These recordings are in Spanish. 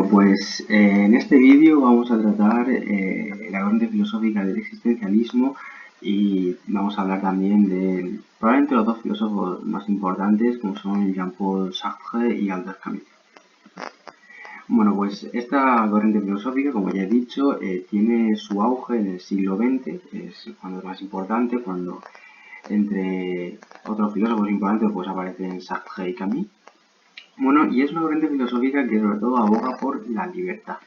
Bueno, pues en este vídeo vamos a tratar la corriente filosófica del existencialismo y vamos a hablar también de probablemente los dos filósofos más importantes, como son Jean-Paul Sartre y Albert Camus. Bueno, pues esta corriente filosófica, como ya he dicho, tiene su auge en el siglo XX, es cuando es más importante, cuando entre otros filósofos importantes pues aparecen Sartre y Camus. Bueno, y es una corriente filosófica que sobre todo aboga por la libertad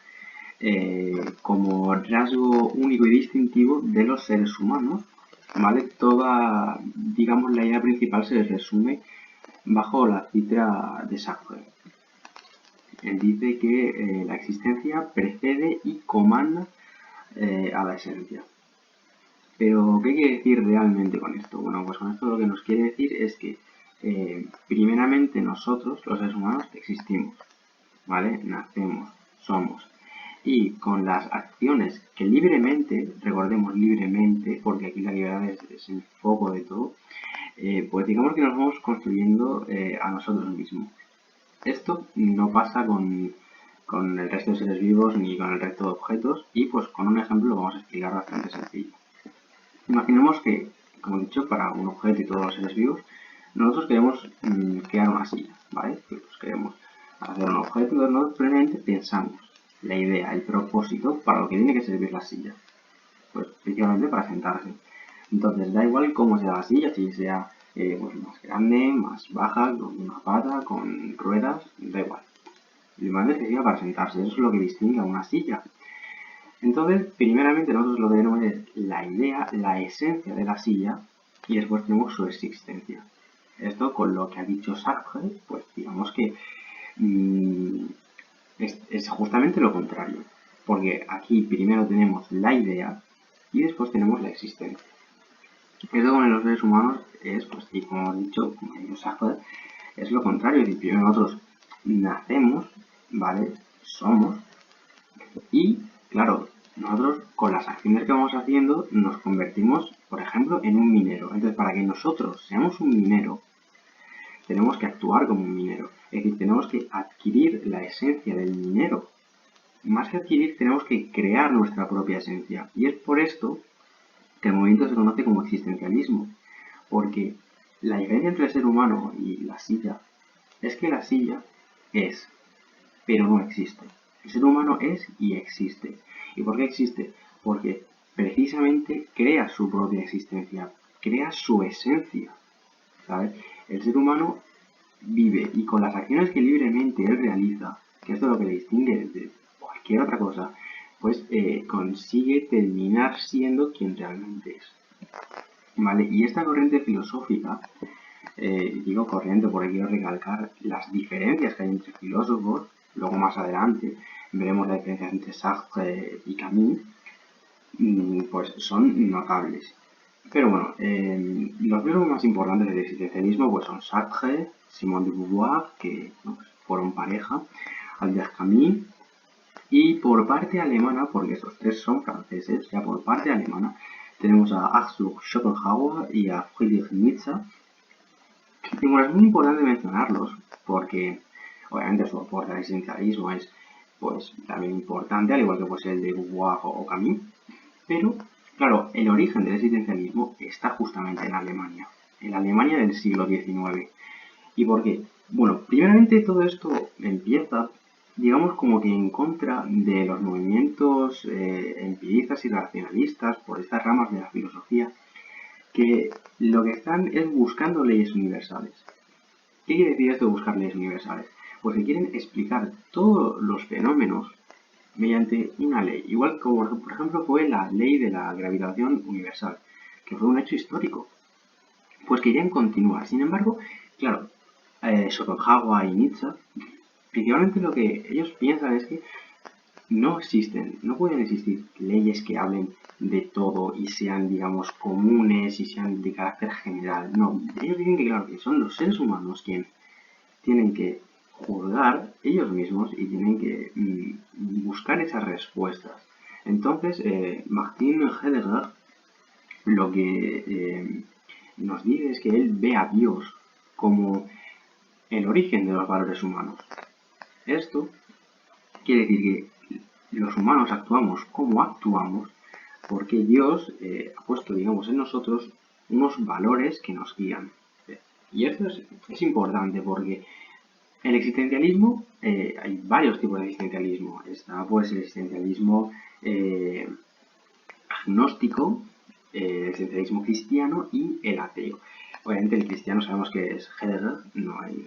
como rasgo único y distintivo de los seres humanos, ¿vale? Toda, digamos, la idea principal se resume bajo la citra de Sartre. Él dice que la existencia precede y comanda a la esencia. Pero, ¿qué quiere decir realmente con esto? Bueno, pues con esto lo que nos quiere decir es que primeramente nosotros, los seres humanos, existimos, ¿vale? Nacemos, somos. Y con las acciones que libremente, recordemos libremente, porque aquí la libertad es el foco de todo, pues digamos que nos vamos construyendo a nosotros mismos. Esto no pasa con el resto de seres vivos ni con el resto de objetos y pues con un ejemplo lo vamos a explicar bastante sencillo. Imaginemos que, como he dicho, para un objeto y todos los seres vivos, nosotros queremos crear una silla, ¿vale? Pues queremos hacer un objeto y nosotros previamente pensamos la idea, el propósito para lo que tiene que servir la silla. Pues principalmente para sentarse. Entonces da igual cómo sea la silla, si sea pues más grande, más baja, con una pata, con ruedas, da igual. Lo importante es que sea para sentarse, eso es lo que distingue a una silla. Entonces, primeramente nosotros lo que tenemos es la idea, la esencia de la silla y después tenemos su existencia. Esto con lo que ha dicho Sartre, pues digamos que es justamente lo contrario. Porque aquí primero tenemos la idea y después tenemos la existencia. Esto con los seres humanos es, pues, y como hemos dicho, como ha dicho Sartre, es lo contrario. Es decir, primero nosotros nacemos, ¿vale? Somos y claro, nosotros con las acciones que vamos haciendo nos convertimos, por ejemplo, en un minero. Entonces, para que nosotros seamos un minero, tenemos que actuar como un minero. Es decir, tenemos que adquirir la esencia del minero. Más que adquirir, tenemos que crear nuestra propia esencia. Y es por esto que el movimiento se conoce como existencialismo. Porque la diferencia entre el ser humano y la silla es que la silla es, pero no existe. El ser humano es y existe. ¿Y por qué existe? Porque precisamente crea su propia existencia, crea su esencia, ¿sabes? El ser humano vive y con las acciones que libremente él realiza, que esto es lo que le distingue de cualquier otra cosa, pues consigue terminar siendo quien realmente es. ¿Vale? Y esta corriente filosófica, digo corriente porque quiero recalcar las diferencias que hay entre filósofos. Luego más adelante veremos la diferencia entre Sartre y Camus, pues son notables. Pero bueno, los filósofos más importantes del existencialismo pues son Sartre, Simone de Beauvoir, que pues, fueron pareja, Albert Camus, y por parte alemana, porque estos tres son franceses, ya por parte alemana, tenemos a Arthur Schopenhauer y a Friedrich Nietzsche. Y bueno, es muy importante mencionarlos porque obviamente su aporte al existencialismo es pues también importante, al igual que pues el de Beauvoir o Camus, pero claro, el origen del existencialismo está justamente en la Alemania del siglo XIX. ¿Y por qué? Bueno, primeramente todo esto empieza, digamos, como que en contra de los movimientos empiristas y racionalistas por estas ramas de la filosofía, que lo que están es buscando leyes universales. ¿Qué quiere decir esto de buscar leyes universales? Pues que quieren explicar todos los fenómenos mediante una ley, igual que por ejemplo fue la ley de la gravitación universal, que fue un hecho histórico, pues querían continuar. Sin embargo, claro, Schopenhauer y Nietzsche, principalmente lo que ellos piensan es que no existen, no pueden existir leyes que hablen de todo y sean, digamos, comunes y sean de carácter general. No, ellos dicen que, claro, que son los seres humanos quienes tienen que juzgar ellos mismos y tienen que buscar esas respuestas. Entonces, Martin Heidegger lo que nos dice es que él ve a Dios como el origen de los valores humanos. Esto Quiere decir que los humanos actuamos como actuamos porque Dios ha puesto, digamos, en nosotros unos valores que nos guían. Y esto es importante porque el existencialismo, hay varios tipos de existencialismo. Está pues el existencialismo agnóstico, el existencialismo cristiano y el ateo. Obviamente el cristiano sabemos que es Heidegger, no hay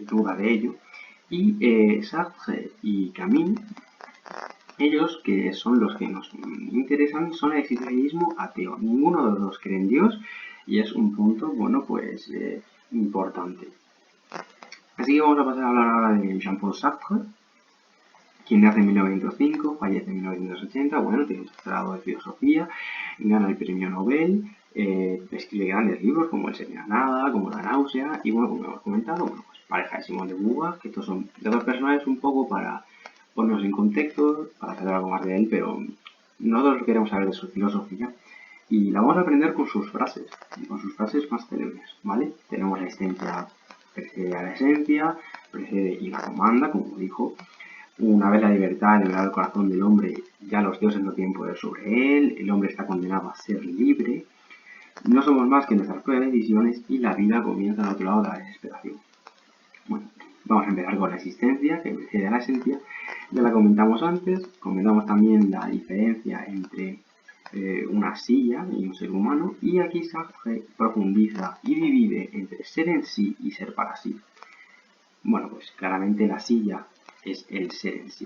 duda de ello. Y Sartre y Camus, ellos que son los que nos interesan, son el existencialismo ateo. Ninguno de los dos cree en Dios y es un punto, bueno, pues importante. Así que vamos a pasar a hablar ahora de Jean-Paul Sartre, quien nace en 1905, fallece en 1980, bueno, tiene un doctorado de filosofía, gana el premio Nobel, escribe grandes libros como El ser y la nada, como La náusea, y bueno, como hemos comentado, bueno, pues Pareja de Simón de Beauvoir, que estos son de dos personajes un poco para ponernos en contexto, para saber algo más de él, pero nosotros queremos saber de su filosofía, y la vamos a aprender con sus frases más célebres, ¿vale? Tenemos la existencia precede a la esencia, precede y la comanda, como dijo. Una vez la libertad liberado el corazón del hombre, ya los dioses no tienen poder sobre él, el hombre está condenado a ser libre, no somos más que nuestras propias decisiones y la vida comienza al otro lado de la desesperación. Bueno, vamos a empezar con la existencia, que precede a la esencia. Ya la comentamos antes, comentamos también la diferencia entre una silla y un ser humano, y aquí Sartre profundiza y divide entre ser en sí y ser para sí. Bueno, pues claramente la silla es el ser en sí.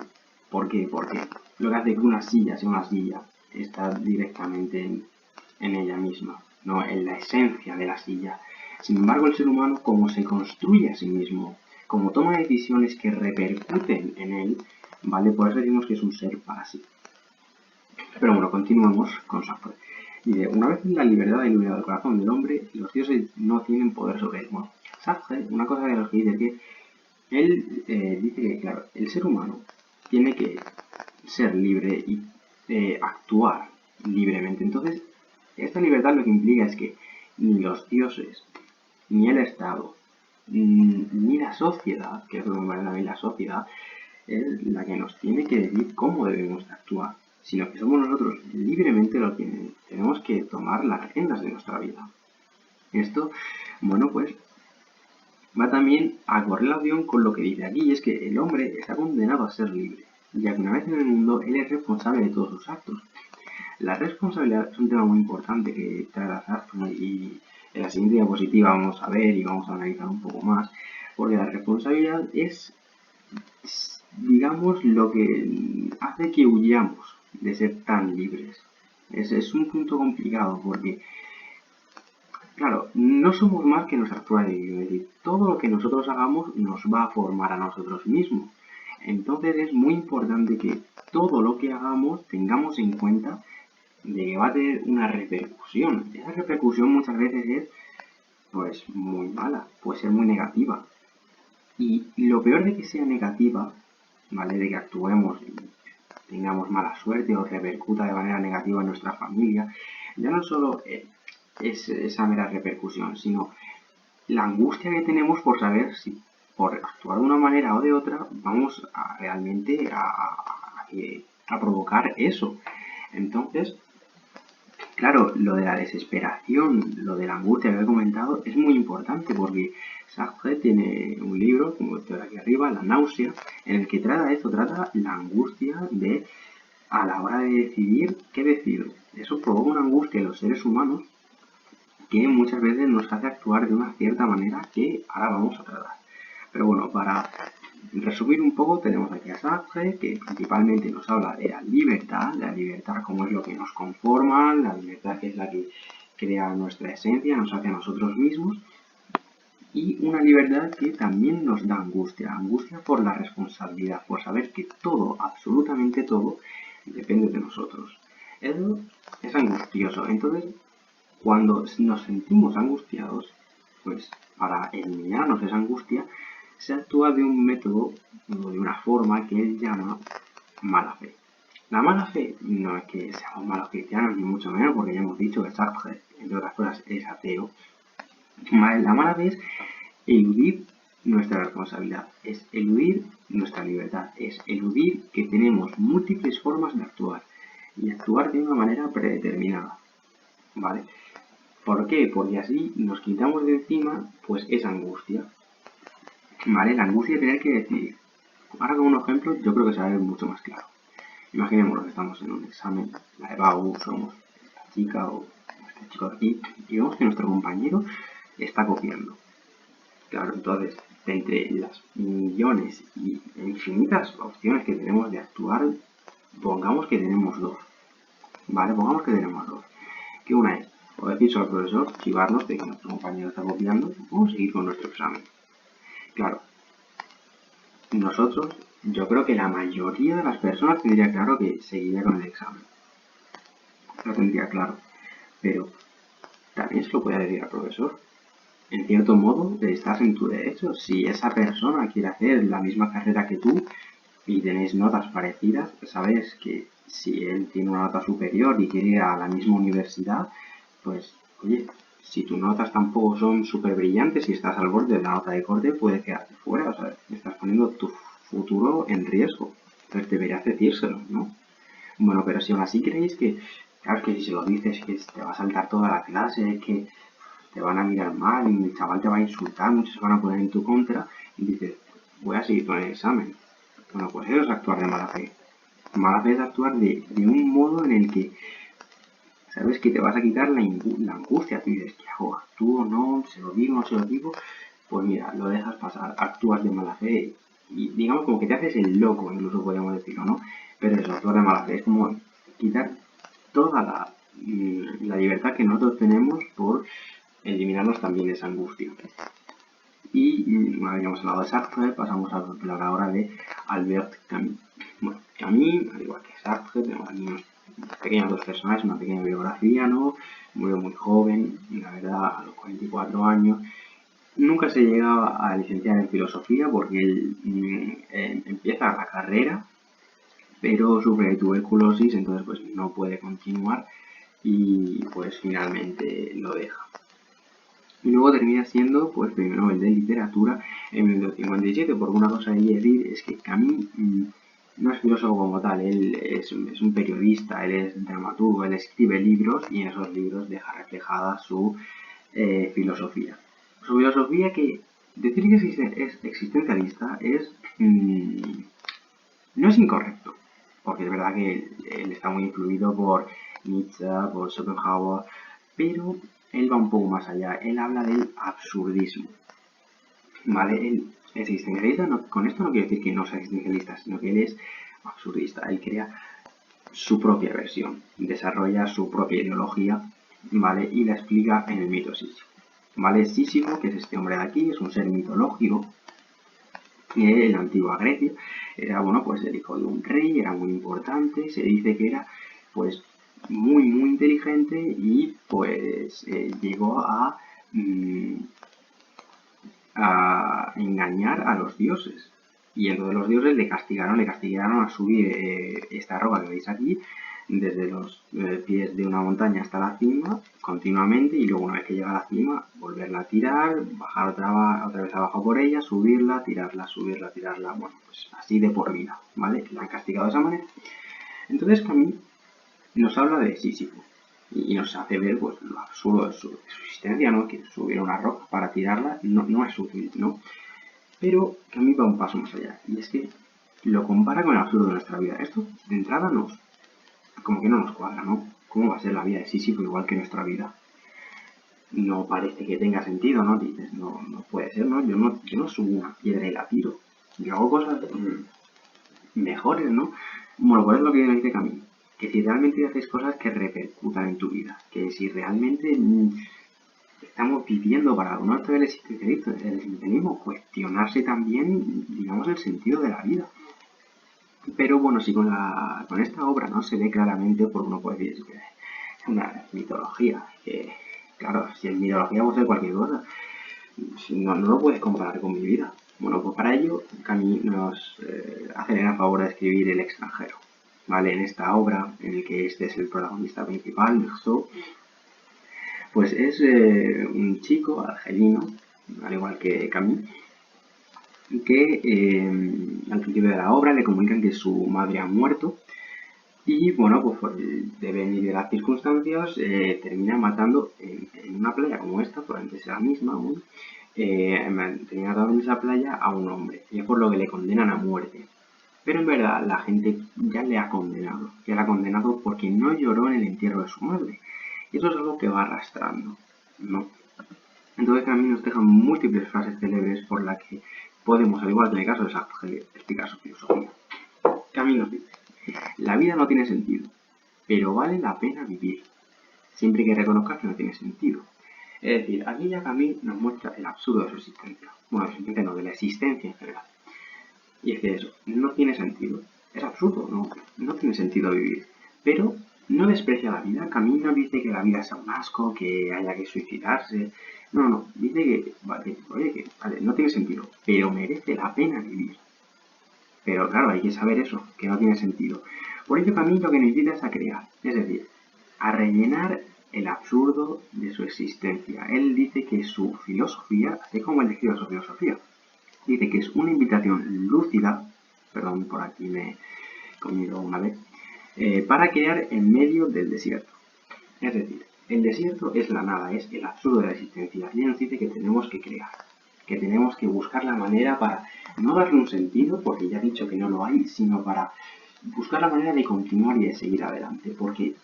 ¿Por qué? Porque lo que hace que una silla sea una silla está directamente en ella misma, no en la esencia de la silla. Sin embargo, el ser humano, como se construye a sí mismo, como toma decisiones que repercuten en él, ¿vale? Por eso decimos que es un ser para sí. Pero bueno, continuemos con Sartre. Dice, una vez en la libertad y liberado el corazón del hombre, los dioses no tienen poder sobre él. Bueno, Sartre, una cosa de los que dice es que él dice que, claro, el ser humano tiene que ser libre y actuar libremente. Entonces, esta libertad lo que implica es que ni los dioses, ni el Estado, ni la sociedad, que es lo que me parece a mí la sociedad, es la que nos tiene que decir cómo debemos actuar, sino que somos nosotros libremente los que tenemos que tomar las riendas de nuestra vida. Esto, bueno, pues va también a correlación con lo que dice aquí, y es que el hombre está condenado a ser libre, ya que una vez en el mundo él es responsable de todos sus actos. La responsabilidad es un tema muy importante que trae Sartre y en la siguiente diapositiva vamos a ver y vamos a analizar un poco más, porque la responsabilidad es, digamos, lo que hace que huyamos de ser tan libres. Es un punto complicado porque claro, no somos más que nuestras pruebas de vida, es decir, todo lo que nosotros hagamos nos va a formar a nosotros mismos. Entonces es muy importante que todo lo que hagamos tengamos en cuenta de que va a tener una repercusión. Esa repercusión muchas veces es pues muy mala, puede ser muy negativa. Y lo peor de que sea negativa, ¿vale? De que actuemos y tengamos mala suerte o repercuta de manera negativa en nuestra familia, ya no solo es esa mera repercusión, sino la angustia que tenemos por saber si por actuar de una manera o de otra vamos a realmente a provocar eso. Entonces, claro, lo de la desesperación, lo de la angustia que he comentado es muy importante porque Sartre tiene un libro, como estoy aquí arriba, La náusea, en el que trata esto, trata la angustia de a la hora de decidir qué decido. Eso provoca una angustia en los seres humanos que muchas veces nos hace actuar de una cierta manera que ahora vamos a tratar. Pero bueno, para resumir un poco, tenemos aquí a Sartre, que principalmente nos habla de la libertad como es lo que nos conforma, la libertad que es la que crea nuestra esencia, nos hace a nosotros mismos, y una libertad que también nos da angustia, angustia por la responsabilidad, por saber que todo, absolutamente todo, depende de nosotros. Eso es angustioso. Entonces, cuando nos sentimos angustiados, pues para eliminarnos esa angustia, se actúa de un método o de una forma que él llama mala fe. La mala fe no es que seamos malos cristianos, ni mucho menos, porque ya hemos dicho que Sartre, entre otras cosas, es ateo. La mala fe es eludir nuestra responsabilidad, es eludir nuestra libertad, es eludir que tenemos múltiples formas de actuar y actuar de una manera predeterminada, ¿vale? ¿Por qué? Porque así nos quitamos de encima pues esa angustia, ¿vale? La angustia de tener que decidir. Ahora con un ejemplo yo creo que se va a ver mucho más claro. Imaginemos que estamos en un examen, la EBAU, somos esta chica o este chico de aquí, y vemos que nuestro compañero está copiando. Claro, entonces, entre las millones y infinitas opciones que tenemos de actuar, pongamos que tenemos dos, ¿vale? Pongamos que tenemos dos. Que una es, o decir al profesor, chivarnos de que nuestro compañero está copiando, o seguir con nuestro examen. Claro, nosotros, yo creo que la mayoría de las personas tendría claro que seguiría con el examen. Lo tendría claro. Pero también se lo puede decir al profesor. En cierto modo, estás en tu derecho. Si esa persona quiere hacer la misma carrera que tú y tenéis notas parecidas, sabes que si él tiene una nota superior y quiere ir a la misma universidad, pues, oye, si tus notas tampoco son súper brillantes y estás al borde de la nota de corte, puedes quedarte fuera. O sea, estás poniendo tu futuro en riesgo. Entonces deberías decírselo, ¿no? Bueno, pero si aún así creéis que, claro, que si se lo dices que te va a saltar toda la clase, que te van a mirar mal y el chaval te va a insultar, muchos se van a poner en tu contra y dices, voy a seguir con el examen. Bueno, pues eso es actuar de mala fe. Mala fe es actuar de un modo en el que sabes que te vas a quitar la angustia. Tú dices, ¿qué hago? ¿Actúo? ¿No? ¿Se lo digo? ¿No se lo digo? Pues mira, lo dejas pasar, actúas de mala fe y digamos como que te haces el loco, incluso podríamos decirlo, ¿no? Pero eso, actuar de mala fe es como quitar toda la libertad que nosotros tenemos por eliminarnos también esa angustia. Y habíamos hablado de Sartre, pasamos a hablar ahora de Albert Camus. Bueno, Camus, al igual que Sartre, tenemos aquí unos pequeños dos personajes, una pequeña biografía, ¿no? Murió muy joven, la verdad, a los 44 años. Nunca se llega a licenciar en filosofía porque él empieza la carrera, pero sufre de tuberculosis, entonces pues no puede continuar y pues finalmente lo deja. Y luego termina siendo pues premio Nobel de Literatura en 1957. Por una cosa ahí decir es que Camus no es filósofo como tal, él es un periodista, él es dramaturgo, él escribe libros y en esos libros deja reflejada su filosofía. Su filosofía que decir que es existencialista no es incorrecto, porque es verdad que él está muy influido por Nietzsche, por Schopenhauer, pero él va un poco más allá, él habla del absurdismo, ¿vale? Él es existencialista, con esto no quiero decir que no sea existencialista, sino que él es absurdista, él crea su propia versión, desarrolla su propia ideología, ¿vale? Y la explica en el mito Sísifo, ¿vale? Sísifo, que es este hombre de aquí, es un ser mitológico, en la antigua Grecia, era, bueno, pues el hijo de un rey, era muy importante, se dice que era, pues, muy inteligente y, pues, llegó a engañar a los dioses. Y entonces los dioses le castigaron a subir esta roca que veis aquí, desde los pies de una montaña hasta la cima, continuamente, y luego una vez que llega a la cima, volverla a tirar, bajar otra vez abajo por ella, subirla, tirarla, bueno, pues así de por vida, ¿vale? La han castigado de esa manera. Entonces Camus nos habla de Sísifo, y nos hace ver pues lo absurdo de su existencia, ¿no? Que subir una roca para tirarla no es útil, ¿no? Pero Camus va un paso más allá, y es que lo compara con el absurdo de nuestra vida. Esto de entrada como que no nos cuadra, ¿no? ¿Cómo va a ser la vida de Sísifo igual que nuestra vida? No parece que tenga sentido, ¿no? Dices, no puede ser, ¿no? Yo no subo una piedra y la tiro. Yo hago cosas mejores, ¿no? Bueno, pues es lo que dice Camus. Que si realmente haces cosas que repercutan en tu vida, que si realmente estamos viviendo para algún otro del existencialismo, cuestionarse también, digamos, el sentido de la vida. Pero bueno, si con esta obra no se ve claramente, pues uno puede decir que es una mitología, que claro, si en mitología puede ser cualquier cosa, no lo puedes comparar con mi vida. Bueno, pues para ello Camus nos hace el favor de escribir El extranjero, ¿vale? En esta obra, en el que este es el protagonista principal, Meursault, pues es un chico argelino, al igual que Camus, que al principio de la obra le comunican que su madre ha muerto y bueno, pues de venir de las circunstancias termina matando en una playa como esta, probablemente sea la misma aún, termina matando en esa playa a un hombre y es por lo que le condenan a muerte. Pero en verdad la gente ya le ha condenado, ya la ha condenado porque no lloró en el entierro de su madre. Y eso es algo que va arrastrando, ¿no? Entonces a mí nos dejan múltiples frases célebres por las que podemos, al igual que en el caso de Sartre, explicar su filosofía. Camus nos dice: la vida no tiene sentido, pero vale la pena vivir, siempre que reconozcas que no tiene sentido. Es decir, aquí ya Camus nos muestra el absurdo de su existencia. Bueno, de su existencia no, de la existencia en general. Y es que eso, no tiene sentido. Es absurdo, no tiene sentido vivir. Pero no desprecia la vida. Camus no dice que la vida sea un asco, que haya que suicidarse. No, dice que, vale, oye, que vale, no tiene sentido, pero merece la pena vivir. Pero claro, hay que saber eso, que no tiene sentido. Por ello Camus lo que nos invita es a crear, es decir, a rellenar el absurdo de su existencia. Él dice que su filosofía, así como él describe su filosofía, dice que es una invitación lúcida, perdón, por aquí me he comido una vez, para crear en medio del desierto. Es decir, el desierto es la nada, es el absurdo de la existencia. Y él nos dice que tenemos que crear, que tenemos que buscar la manera para no darle un sentido, porque ya he dicho que no lo hay, sino para buscar la manera de continuar y de seguir adelante. Porque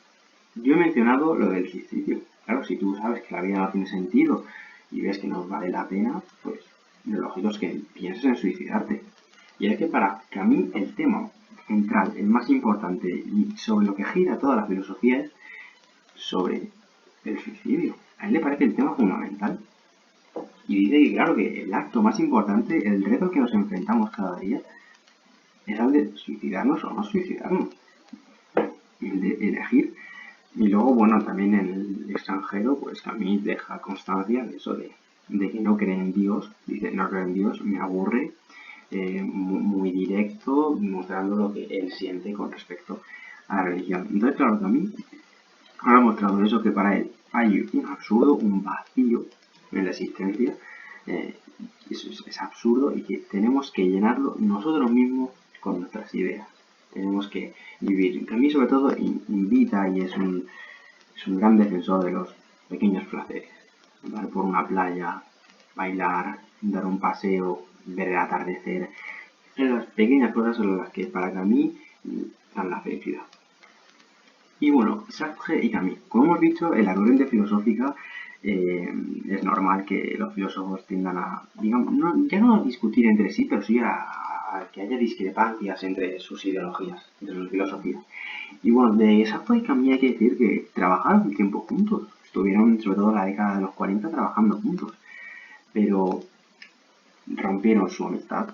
yo he mencionado lo del suicidio. Claro, si tú sabes que la vida no tiene sentido y ves que no vale la pena, pues lo lógico es que pienses en suicidarte. Y es que para mí el tema central, el más importante y sobre lo que gira toda la filosofía es sobre el suicidio. A él le parece el tema fundamental. Y dice que claro que el acto más importante, el reto al que nos enfrentamos cada día, es al de suicidarnos o no suicidarnos. El de elegir. Y luego, bueno, también en el extranjero, pues a mí deja constancia de eso de que no cree en Dios. Dice, no creo en Dios, me aburre, muy directo, mostrando lo que él siente con respecto a la religión. Entonces, claro, también ha mostrado eso, que para él hay un absurdo, un vacío en la existencia, eso es absurdo y que tenemos que llenarlo nosotros mismos con nuestras ideas. Tenemos que vivir. A mí sobre todo invita y es un gran defensor de los pequeños placeres. Andar por una playa, bailar, dar un paseo, ver el atardecer. Las pequeñas cosas son las que para mí dan la felicidad. Y bueno, Sartre y Camus. Como hemos dicho, en la corriente filosófica es normal que los filósofos tiendan a, digamos, ya no a discutir entre sí, pero sí a que haya discrepancias entre sus ideologías, entre sus filosofías. Y bueno, de Sartre y Camus hay que decir que trabajaron un tiempo juntos. Estuvieron, sobre todo en la década de los 40, trabajando juntos. Pero rompieron su amistad.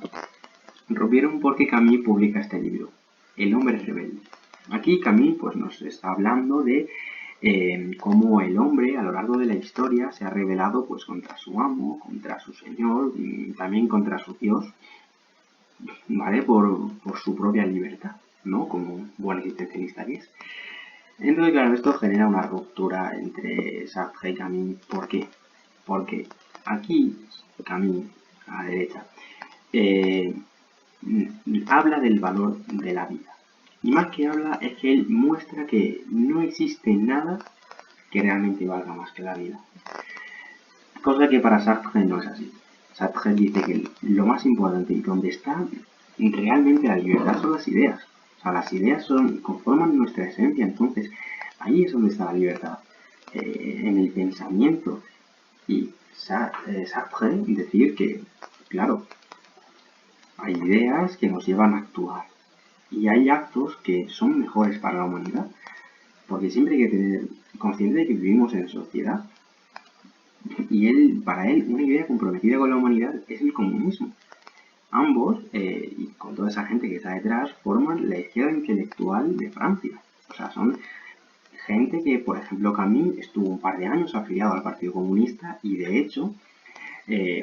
Rompieron porque Camus publica este libro, El hombre rebelde. Aquí Camus pues, nos está hablando de cómo el hombre a lo largo de la historia se ha rebelado pues, contra su amo, contra su señor y también contra su Dios, ¿vale? Por su propia libertad, ¿no? Como buen existencialista que es. Entonces, claro, esto genera una ruptura entre Sartre y Camus. ¿Por qué? Porque aquí Camus, a la derecha, habla del valor de la vida. Y más que habla es que él muestra que no existe nada que realmente valga más que la vida. Cosa que para Sartre no es así. Sartre dice que lo más importante y donde está realmente la libertad son las ideas. O sea, las ideas conforman nuestra esencia, entonces ahí es donde está la libertad. En el pensamiento. Y Sartre decir que, claro, hay ideas que nos llevan a actuar. Y hay actos que son mejores para la humanidad. Porque siempre hay que tener consciente de que vivimos en sociedad. Y para él, una idea comprometida con la humanidad es el comunismo. Ambos, y con toda esa gente que está detrás, forman la izquierda intelectual de Francia. O sea, son gente que, por ejemplo, Camus estuvo un par de años afiliado al Partido Comunista y, de hecho,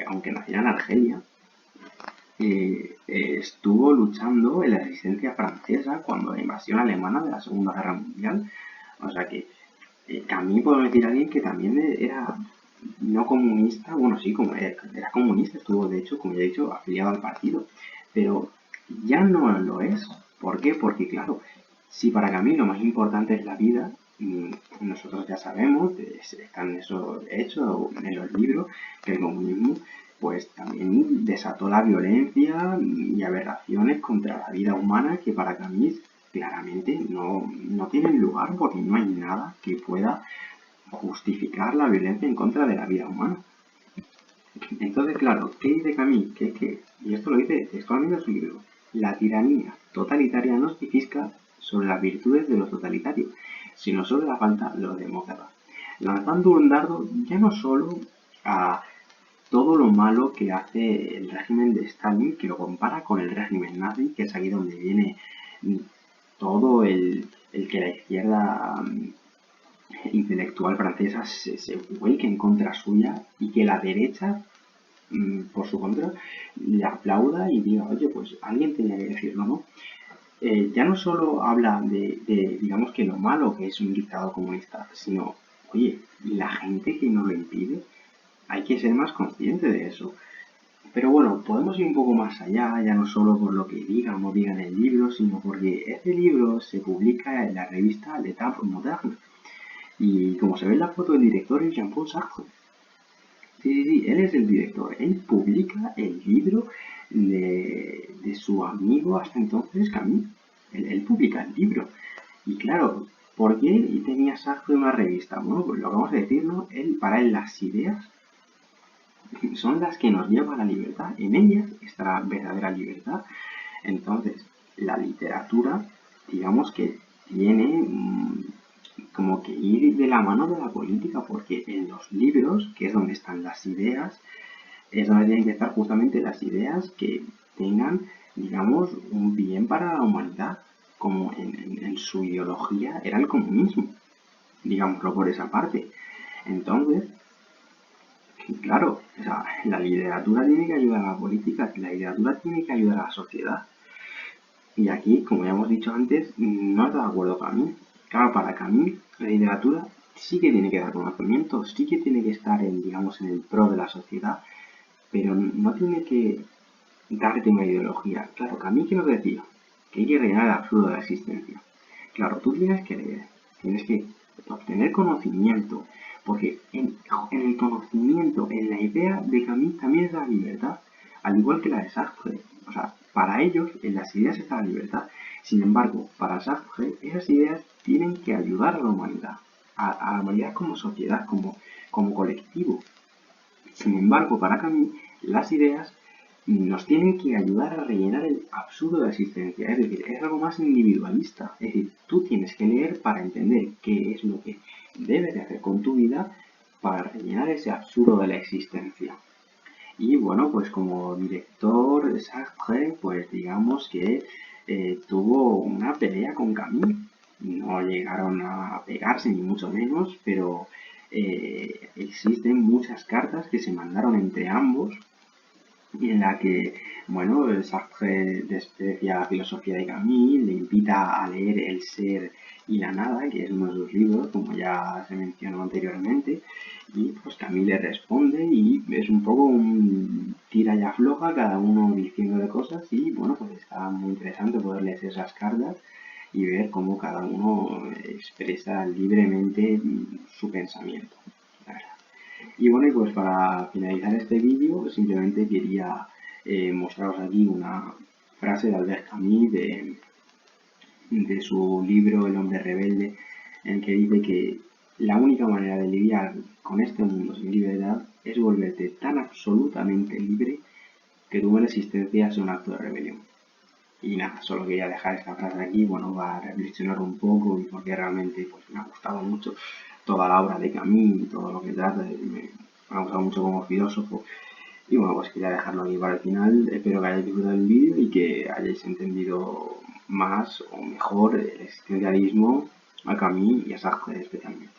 aunque naciera en Argelia, estuvo luchando en la resistencia francesa cuando la invasión alemana de la Segunda Guerra Mundial. O sea que Camus podemos decir a alguien que también era no comunista, bueno, sí, como era comunista, estuvo de hecho, como ya he dicho, afiliado al partido, pero ya no lo es. ¿Por qué? Porque claro, si para Camus lo más importante es la vida, nosotros ya sabemos, están eso hecho en los libros, que el comunismo pues también desató la violencia y aberraciones contra la vida humana que para Camus claramente no tienen lugar porque no hay nada que pueda justificar la violencia en contra de la vida humana. Entonces, claro, ¿qué dice Camus? Y esto lo dice textualmente en su libro, la tiranía totalitaria no significa sobre las virtudes de los totalitarios, sino sobre la falta de los demócratas, lanzando un dardo ya no solo a todo lo malo que hace el régimen de Stalin, que lo compara con el régimen nazi, que es aquí donde viene todo el que la izquierda intelectual francesa se vuelque en contra suya y que la derecha, por su contra, le aplauda y diga, oye, pues alguien tenía que decirlo, ¿no? Ya no solo habla digamos que lo malo que es un dictador comunista, sino, oye, la gente que no lo impide, hay que ser más consciente de eso. Pero bueno, podemos ir un poco más allá, ya no solo por lo que diga o no diga en el libro, sino porque este libro se publica en la revista L'État Moderne. Y como se ve en la foto, el director es Jean-Paul Sartre. Sí, él es el director. Él publica el libro de su amigo hasta entonces, Camus. Él publica el libro. Y claro, ¿por qué tenía Sartre una revista? Bueno, pues lo que vamos a decir, ¿no? Para él las ideas son las que nos llevan a la libertad. En ellas está la verdadera libertad. Entonces, la literatura, digamos que tiene como que ir de la mano de la política, porque en los libros, que es donde están las ideas, es donde tienen que estar justamente las ideas que tengan, digamos, un bien para la humanidad, como en su ideología era el comunismo, digámoslo por esa parte. Entonces, claro, o sea, la literatura tiene que ayudar a la política, la literatura tiene que ayudar a la sociedad. Y aquí, como ya hemos dicho antes, no está de acuerdo Camus. Claro, para Camus, la literatura sí que tiene que dar conocimiento, sí que tiene que estar digamos, en el pro de la sociedad, pero no tiene que darte una ideología. Claro, Camus, ¿qué nos decía? Que hay que rellenar el absurdo de la existencia. Claro, tú tienes que leer, tienes que obtener conocimiento, porque en el conocimiento, en la idea de Camus también está la libertad, al igual que la de Sartre. O sea, para ellos en las ideas está la libertad. Sin embargo, para Sartre esas ideas tienen que ayudar a la humanidad, a la humanidad como sociedad, como colectivo. Sin embargo, para Camus, las ideas nos tienen que ayudar a rellenar el absurdo de la existencia. Es decir, es algo más individualista. Es decir, tú tienes que leer para entender qué es lo que debes de hacer con tu vida para rellenar ese absurdo de la existencia. Y bueno, pues como director Sartre, pues digamos que tuvo una pelea con Camus. No llegaron a pegarse ni mucho menos, pero existen muchas cartas que se mandaron entre ambos en la que, bueno, Sartre desprecia la filosofía de Camus, le invita a leer El ser y la nada, que es uno de sus libros, como ya se mencionó anteriormente, y pues Camus le responde y es un poco un tira y afloja, cada uno diciéndole cosas y bueno, pues está muy interesante poder leer esas cartas y ver cómo cada uno expresa libremente su pensamiento. Y bueno, y pues para finalizar este vídeo, simplemente quería mostraros aquí una frase de Albert Camus de su libro El hombre rebelde, en que dice que la única manera de lidiar con este mundo sin libertad es volverte tan absolutamente libre que tu buena existencia sea un acto de rebelión. Y nada, solo quería dejar esta frase aquí, bueno, va a reflexionar un poco y porque realmente pues, me ha gustado mucho toda la obra de Camus y todo lo que trata, me ha gustado mucho como filósofo. Y bueno, pues quería dejarlo aquí para el final, espero que hayáis disfrutado del vídeo y que hayáis entendido más o mejor el existencialismo, a Camus y a Sartre especialmente.